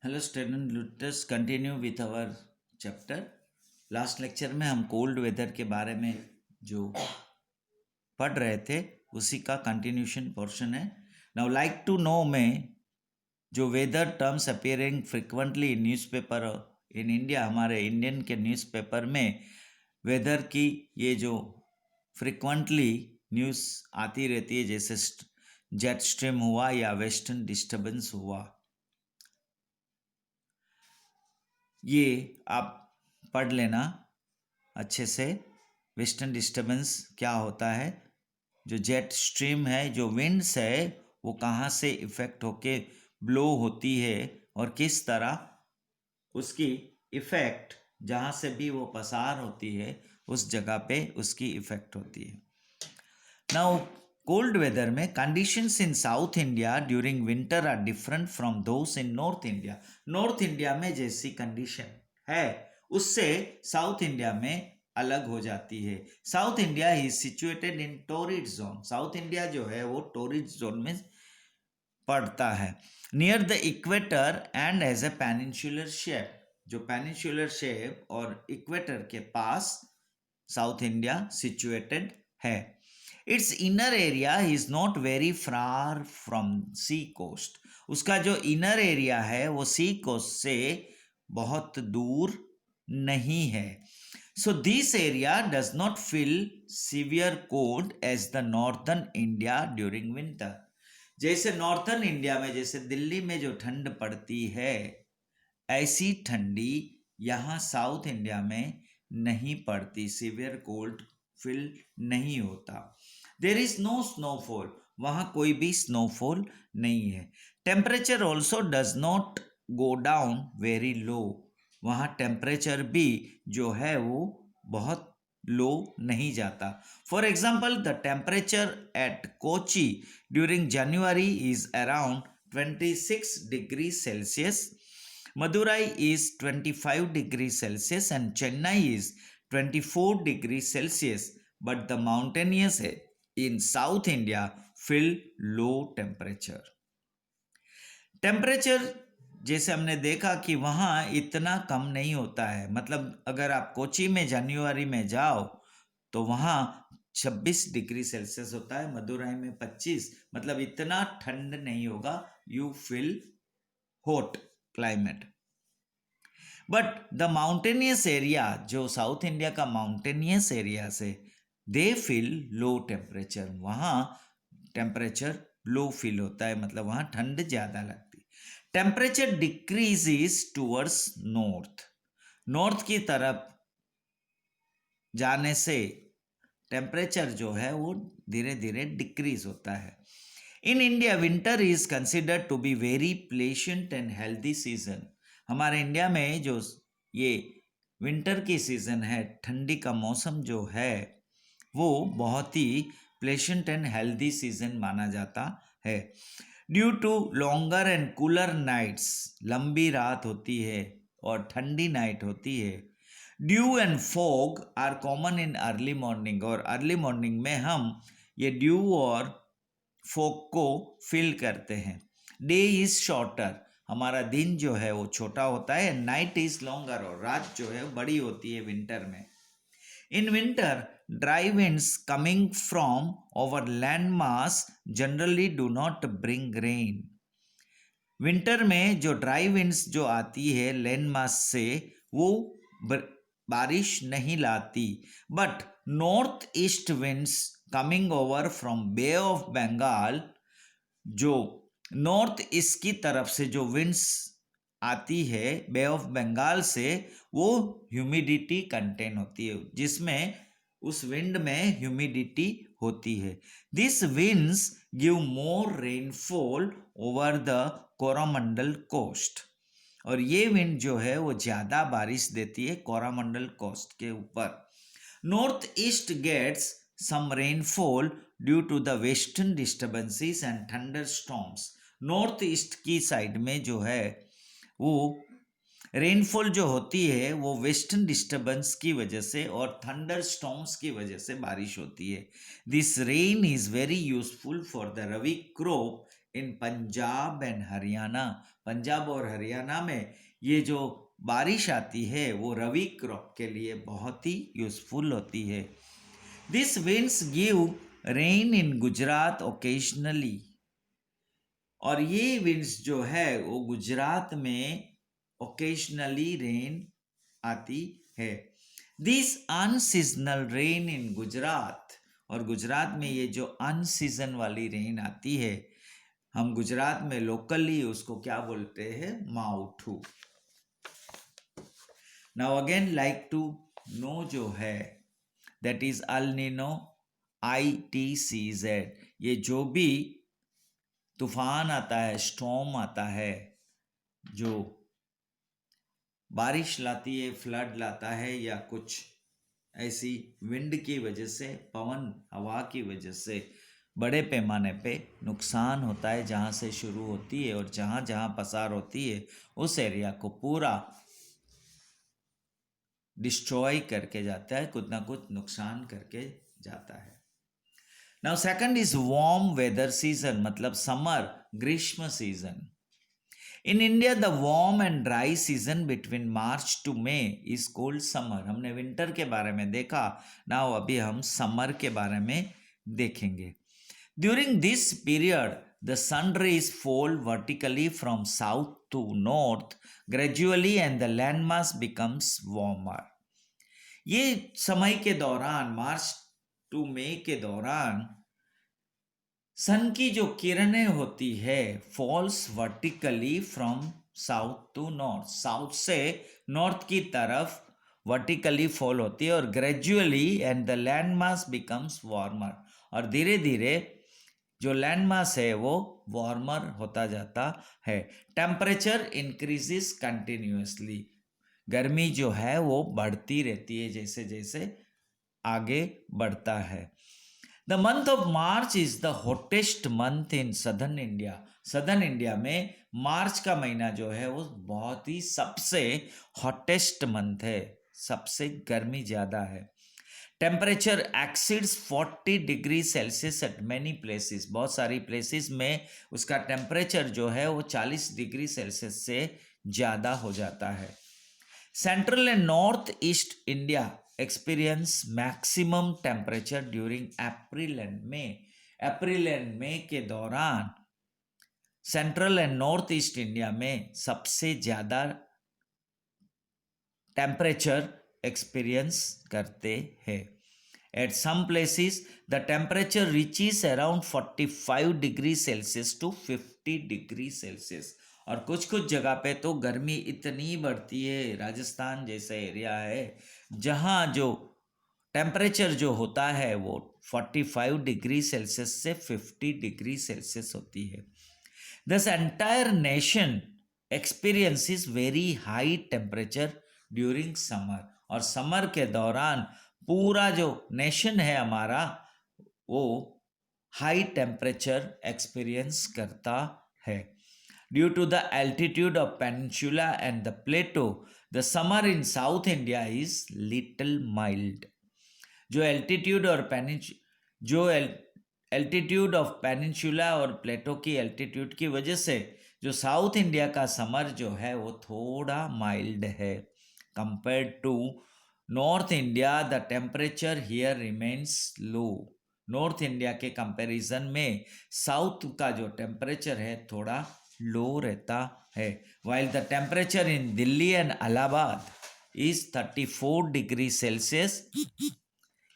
Hello student, let's continue with our chapter. Last lecture में हम cold weather के बारे में जो पढ़ रहे थे उसी का कंटिन्यूशन पोर्शन है। नाउ लाइक टू नो में जो weather terms appearing frequently in newspaper in India, हमारे इंडियन के न्यूज़पेपर में वेदर की ये जो फ्रिक्वेंटली न्यूज़ आती रहती है, जैसे जेट स्ट्रीम हुआ या वेस्टर्न डिस्टर्बेंस हुआ, ये आप पढ़ लेना अच्छे से। वेस्टर्न डिस्टर्बेंस क्या होता है, जो जेट स्ट्रीम है, जो विंड्स है, वो कहाँ से इफ़ेक्ट होके ब्लो होती है और किस तरह उसकी इफ़ेक्ट जहाँ से भी वो पसार होती है उस जगह पे उसकी इफ़ेक्ट होती है। नाउ कोल्ड वेदर में conditions in south India during winter are different from those in north India. North India में जैसी कंडीशन है उससे साउथ इंडिया में अलग हो जाती है। South India is situated in torrid zone. South India जो है वो टोरिड जोन में पड़ता है, near the equator and as a peninsular shape. जो पेनिनसुलर शेप और इक्वेटर के पास साउथ इंडिया सिचुएटेड है। Its inner area is not very far from sea coast. उसका जो इनर एरिया है वो सी कोस्ट से बहुत दूर नहीं है। So this area does not feel severe cold as the northern India during winter. जैसे नॉर्थर्न इंडिया में, जैसे दिल्ली में जो ठंड पड़ती है, ऐसी ठंडी यहाँ साउथ इंडिया में नहीं पड़ती। सीवियर कोल्ड फील नहीं होता। देर इज नो स्नोफॉल, वहाँ कोई भी स्नोफॉल नहीं है। Temperature also does not go down very low. वहाँ टेम्परेचर भी जो है वो बहुत लो नहीं जाता। For example, the temperature at Kochi during January is around 26 degree Celsius. Madurai is 25 degrees Celsius and Chennai is 24 degrees Celsius. But the mountainous in South India feel low temperature. Temperature जैसे हमने देखा कि वहाँ इतना कम नहीं होता है। मतलब अगर आप कोची में जनवरी में जाओ तो वहाँ 26 डिग्री सेल्सियस होता है, मदुराई में 25। मतलब इतना ठंड नहीं होगा, you feel hot climate. But the mountainous area, जो साउथ इंडिया का माउंटेनियस एरिया से, दे फील लो टेम्परेचर। वहाँ टेम्परेचर लो फील होता है, मतलब वहाँ ठंड ज़्यादा लगती। Temperature decreases towards north. North की तरफ जाने से टेम्परेचर जो है वो धीरे धीरे डिक्रीज होता है। In India winter is considered to be very pleasant and healthy season. हमारे इंडिया में जो ये विंटर की सीजन है, ठंडी का मौसम जो है, वो बहुत ही प्लेजेंट एंड हेल्दी सीजन माना जाता है। Due to longer and cooler nights, लंबी रात होती है और ठंडी नाइट होती है। Dew and fog are common in early morning, और अर्ली मॉर्निंग में हम ये ड्यू और फॉग को फील करते हैं। डे इज शॉर्टर, हमारा दिन जो है वो छोटा होता है। नाइट इज लॉन्गर, और रात जो है वो बड़ी होती है विंटर में। In winter dry winds coming from over land mass generally do not bring rain. Winter में जो ड्राई विंड्स जो आती है लैंड मास से, वो बारिश नहीं लाती। But north east winds coming over from Bay of Bengal, जो नॉर्थ ईस्ट की तरफ से जो विंड्स आती है बे ऑफ बंगाल से, वो ह्यूमिडिटी कंटेन होती है, जिसमें उस विंड में ह्यूमिडिटी होती है। This winds give more rainfall over the Coromandel coast, और ये विंड जो है वो ज़्यादा बारिश देती है कोरोमंडल कोस्ट के ऊपर। North east gets some rainfall due to the western disturbances and thunderstorms. North east की साइड में जो है वो रेनफॉल जो होती है वो वेस्टर्न डिस्टर्बेंस की वजह से और थंडर स्टॉर्म्स की वजह से बारिश होती है। This rain is very useful for the rabi crop in Punjab and Haryana. Punjab और हरियाणा में ये जो बारिश आती है वो रवि क्रॉप के लिए बहुत ही यूजफुल होती है। This winds give rain in Gujarat occasionally, और ये विंड्स जो है वो गुजरात में ओकेजनली रेन आती है। दिस अनसीजनल रेन इन गुजरात, और गुजरात में ये जो अनसीजन वाली रेन आती है, हम गुजरात में लोकली उसको क्या बोलते हैं, मावठू। Now again like to know जो है that is El Nino ITCZ। ये जो भी तूफान आता है, स्टॉर्म आता है, जो बारिश लाती है, फ्लड लाता है, या कुछ ऐसी विंड की वजह से, पवन हवा की वजह से बड़े पैमाने पे नुकसान होता है। जहाँ से शुरू होती है और जहाँ जहाँ पसार होती है उस एरिया को पूरा डिस्ट्रॉय करके जाता है, कुछ ना कुछ नुकसान करके जाता है। Now second is warm weather season, मतलब समर, ग्रीष्म season. In India the warm and dry season between March to May is called summer. हमने विंटर के बारे में देखा, नाउ अभी हम समर के बारे में देखेंगे। During this period the sun rays fall vertically from south to north gradually and the landmass becomes warmer। ये समय के दौरान, मार्च टू मई के दौरान, सन की जो किरणें होती है falls vertically from south to north, south से नॉर्थ की तरफ वर्टिकली फॉल होती है, और gradually and the land mass becomes warmer, और धीरे धीरे जो लैंड मास है वो वार्मर होता जाता है। टेम्परेचर इंक्रीजेस कंटिन्यूसली, गर्मी जो है वो बढ़ती रहती है जैसे जैसे आगे बढ़ता है। The month of March is the hottest month in southern India. Southern India में मार्च का महीना जो है वो बहुत ही सबसे हॉटेस्ट मंथ है, सबसे गर्मी ज़्यादा है। Temperature exceeds 40 degree Celsius at many places, बहुत सारी प्लेसेस में उसका टेम्परेचर जो है वो 40 डिग्री सेल्सियस से ज़्यादा हो जाता है। Central and north east India experience maximum temperature during April and May. April and May के दौरान central and north east India में सबसे ज़्यादा टेम्परेचर एक्सपीरियंस करते हैं। At some places the temperature reaches around 45 degree Celsius to 50 degree Celsius, और कुछ कुछ जगह पे तो गर्मी इतनी बढ़ती है, राजस्थान जैसा एरिया है जहाँ जो टेम्परेचर जो होता है वो 45 डिग्री सेल्सियस से 50 डिग्री सेल्सियस होती है। This entire nation experiences very high temperature during summer, और समर के दौरान पूरा जो नेशन है हमारा वो हाई टेम्परेचर एक्सपीरियंस करता है। Due to the altitude of peninsula and the plateau the summer in south India is little mild. जो एल्टीट्यूड और एल्टीट्यूड ऑफ पेनिनसुला और प्लेटो की एल्टीट्यूड की वजह से जो साउथ इंडिया का समर जो है वो थोड़ा माइल्ड है compared to north India. The temperature here remains low. North India के कंपैरिजन में साउथ का जो टेम्परेचर है थोड़ा लो रहता है। While the temperature in Delhi and Allahabad is 34 degrees Celsius.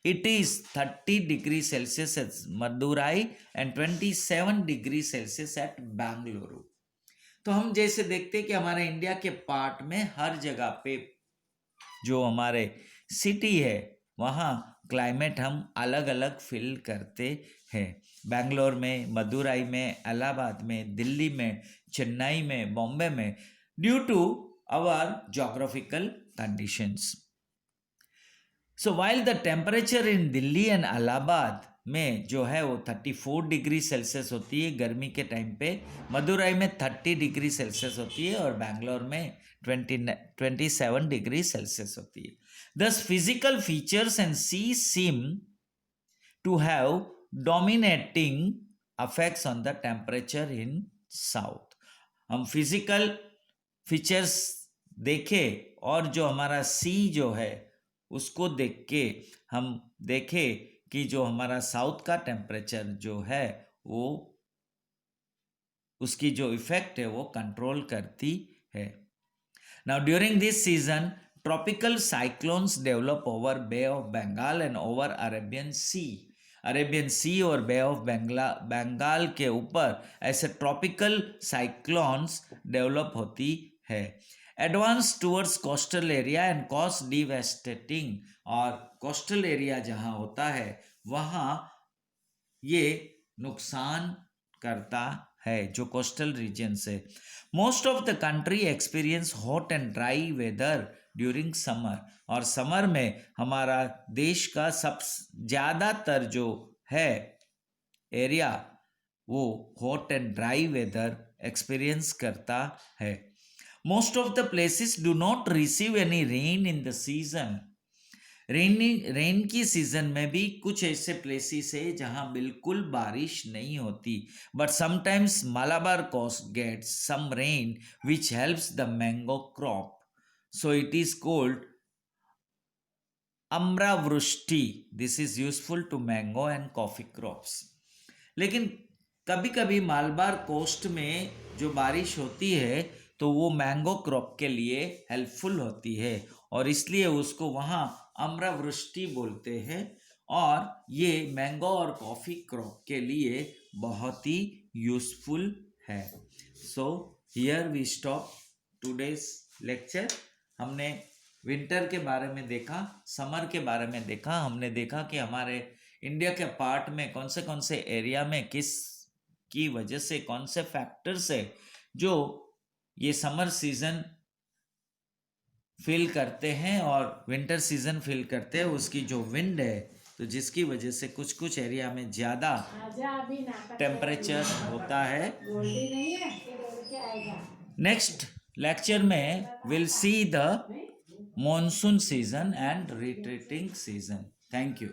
It is 30 degrees Celsius at Madurai and 27 degrees Celsius at Bangalore. तो हम जैसे देखते हैं कि हमारे इंडिया के पार्ट में हर जगह पे जो हमारे सिटी है वहाँ क्लाइमेट हम अलग अलग फील करते हैं। बेंगलोर में, मदुराई में, इलाहाबाद में, दिल्ली में, चेन्नई में, बॉम्बे में, due to our geographical conditions. So while the temperature in Delhi and Allahabad में जो है वो 34 डिग्री सेल्सियस होती है गर्मी के टाइम पे, मदुराई में 30 डिग्री सेल्सियस होती है और बैंगलोर में 27 डिग्री सेल्सियस होती है. Thus physical features and seas seem to have dominating effects on the temperature in south. हम फिजिकल फीचर्स देखें और जो हमारा सी जो है उसको देख के हम देखें कि जो हमारा साउथ का टेम्परेचर जो है वो उसकी जो इफेक्ट है वो कंट्रोल करती है. Now, during this season, tropical cyclones develop over Bay of Bengal and over Arabian Sea. Arabian Sea और बे ऑफ बंगाल के ऊपर ऐसे ट्रॉपिकल साइक्लोन्स डेवलप होती है. Advance towards coastal area and cause devastating. और कोस्टल एरिया जहाँ होता है वहाँ ये नुकसान करता है जो कोस्टल रीजन से. Most of the country experience hot and dry weather during summer. और समर में हमारा देश का सब ज़्यादातर जो है एरिया वो hot and dry weather experience करता है. Most of the places do not receive any rain in the season. Rain की सीजन में भी कुछ ऐसे प्लेसेस है जहां बिल्कुल बारिश नहीं होती. But sometimes Malabar coast gets some rain which helps the mango crop. So it is called अम्रावृष्टि. This is useful to mango and coffee crops. लेकिन कभी कभी मालाबार कोस्ट में जो बारिश होती है तो वो मैंगो क्रॉप के लिए हेल्पफुल होती है और इसलिए उसको वहाँ अम्रवृष्टि बोलते हैं और ये मैंगो और कॉफ़ी क्रॉप के लिए बहुत ही यूजफुल है. So here we stop today's lecture. हमने विंटर के बारे में देखा, समर के बारे में देखा. हमने देखा कि हमारे इंडिया के पार्ट में कौन से एरिया में किस की वजह से कौन से फैक्टर्स है जो ये समर सीजन फील करते हैं और विंटर सीजन फील करते हैं. उसकी जो विंड है तो जिसकी वजह से कुछ एरिया में ज़्यादा टेम्परेचर होता है. नेक्स्ट लेक्चर में will see the monsoon season and retreating season. Thank you.